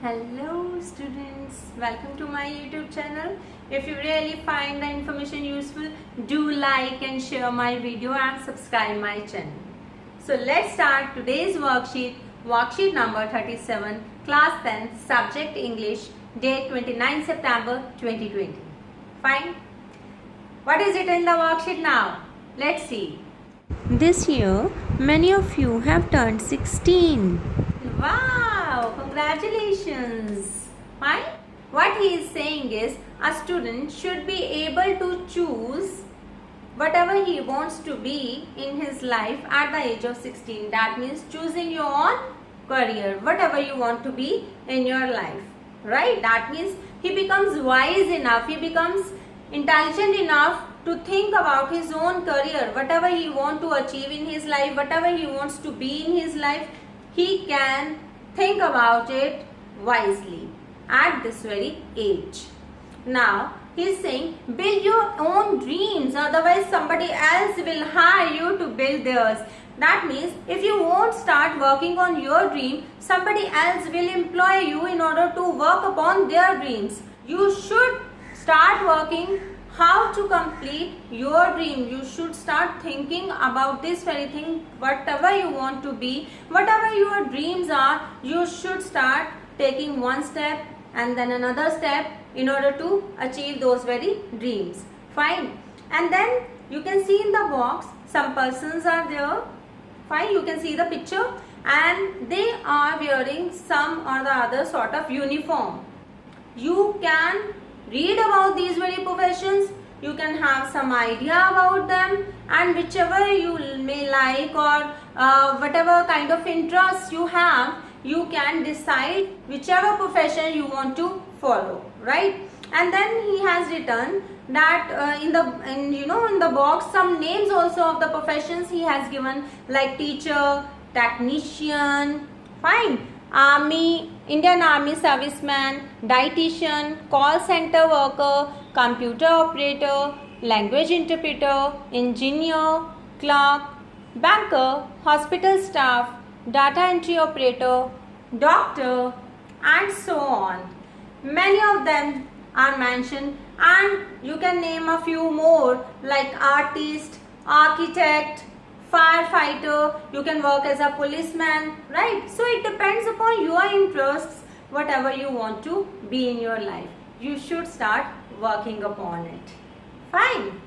Hello students, welcome to my YouTube channel. If you really find the information useful, do like and share my video and subscribe my channel. So let's start today's worksheet number 37, class 10, subject English, date 29 September 2020. Fine. What is it in the worksheet now? Let's see. This year, many of you have turned 16. Wow, congratulations. Fine. What he is saying is a student should be able to choose whatever he wants to be in his life at the age of 16. That means choosing your own career, whatever you want to be in your life. Right? That means he becomes wise enough, he becomes intelligent enough to think about his own career, whatever he wants to achieve in his life, whatever he wants to be in his life, he can think about it wisely at this very age. Now, he is saying, build your own dreams, otherwise somebody else will hire you to build theirs. That means, if you won't start working on your dream, somebody else will employ you in order to work upon their dreams. You should start working how to complete your dream. You should start thinking about this very thing, whatever you want to be, whatever your dreams are, you should start taking one step and then another step in order to achieve those very dreams. Fine. And then you can see in the box some persons are there. Fine, you can see the picture and they are wearing some or the other sort of uniform. You can read about these very professions, you can have some idea about them, and whichever you may like or whatever kind of interest you have, you can decide whichever profession you want to follow, right? And then he has written that in the box some names also of the professions he has given, like teacher, technician, fine, army, Indian Army serviceman, dietitian, call center worker, computer operator, language interpreter, engineer, clerk, banker, hospital staff, data entry operator, doctor, and so on. Many of them are mentioned, and you can name a few more like artist, architect, firefighter, you can work as a policeman, right? So it depends upon your interests, whatever you want to be in your life. You should start working upon it. Fine.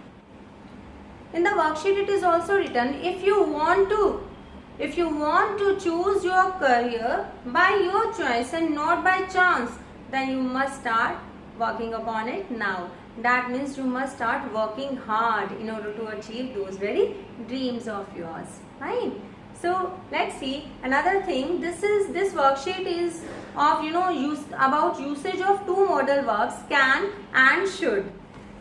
In the worksheet it is also written, if you want to choose your career by your choice and not by chance, then you must start working upon it now. That means you must start working hard in order to achieve those very dreams of yours. Fine. So let's see another thing. This worksheet is of about usage of two modal verbs, can and should.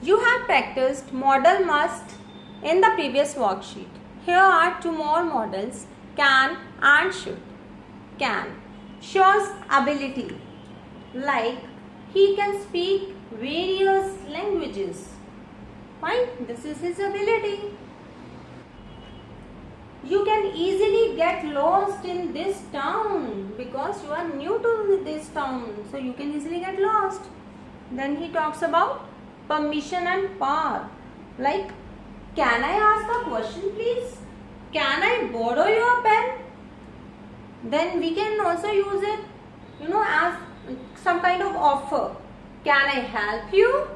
You have practiced modal must in the previous worksheet. Here are two more modals, can and should. Can shows ability, like he can speak various languages. Fine, this is his ability. You can easily get lost in this town because you are new to this town, so you can easily get lost. Then he talks about permission and power, like can I ask a question please? Can I borrow your pen? Then we can also use it as some kind of offer. Can I help you?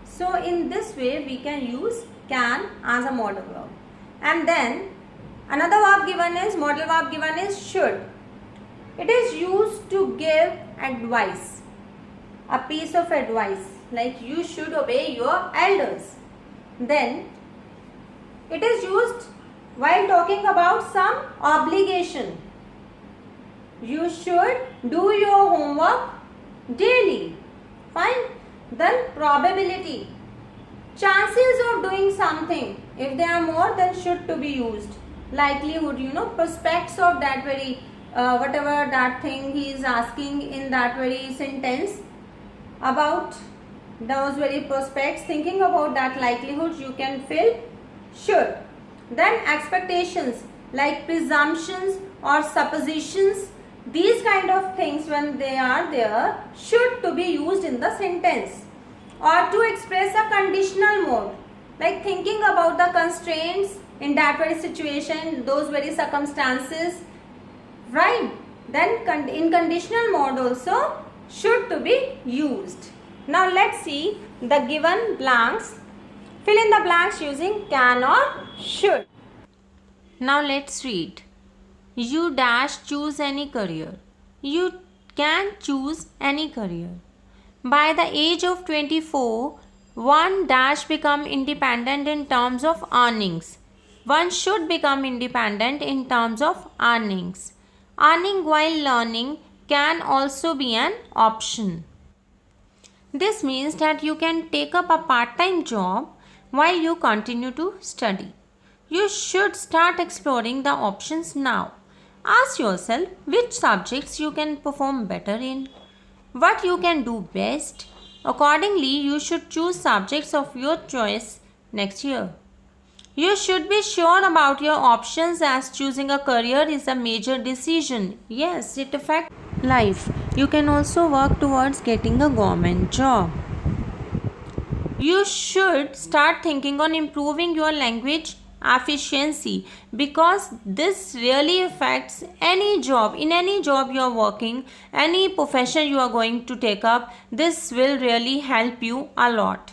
So in this way we can use can as a modal verb. And then another modal verb given is should. It is used to give advice, a piece of advice, like you should obey your elders. Then it is used while talking about some obligation. You should do your homework daily. Fine. Then probability, chances of doing something. If they are more, then should to be used. Likelihood, prospects of that very whatever that thing he is asking in that very sentence, about those very prospects, thinking about that likelihood, you can fill should. Then expectations, like presumptions or suppositions, these kind of things, when they are there, should to be used in the sentence, or to express a conditional mode, like thinking about the constraints in that very situation, those very circumstances, right? Then in conditional mode also should to be used. Now let's see the given blanks. Fill in the blanks using can or should. Now let's read. You dash choose any career. You can choose any career. By the age of 24, one dash become independent in terms of earnings. One should become independent in terms of earnings. Earning while learning can also be an option. This means that you can take up a part-time job while you continue to study. You should start exploring the options now. Ask yourself which subjects you can perform better in, what you can do best. Accordingly, you should choose subjects of your choice next year. You should be sure about your options, as choosing a career is a major decision. Yes, it affects life. You can also work towards getting a government job. You should start thinking on improving your language efficiency, because this really affects any job. In any job you are working, any profession you are going to take up, this will really help you a lot.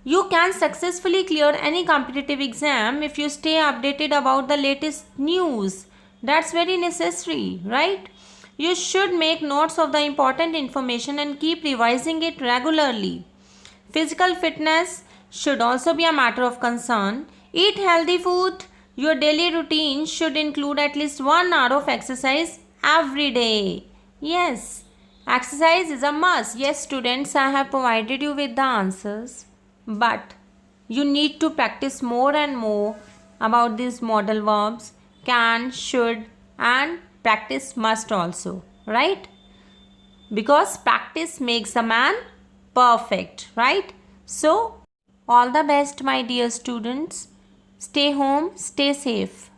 You can successfully clear any competitive exam if you stay updated about the latest news. That's very necessary, right? You should make notes of the important information and keep revising it regularly. Physical fitness should also be a matter of concern. Eat healthy food. Your daily routine should include at least 1 hour of exercise every day. Yes, exercise is a must. Yes, students, I have provided you with the answers. But you need to practice more and more about these modal verbs, can, should, and practice must also, right? Because practice makes a man perfect, right? So, all the best, my dear students. Stay home, stay safe.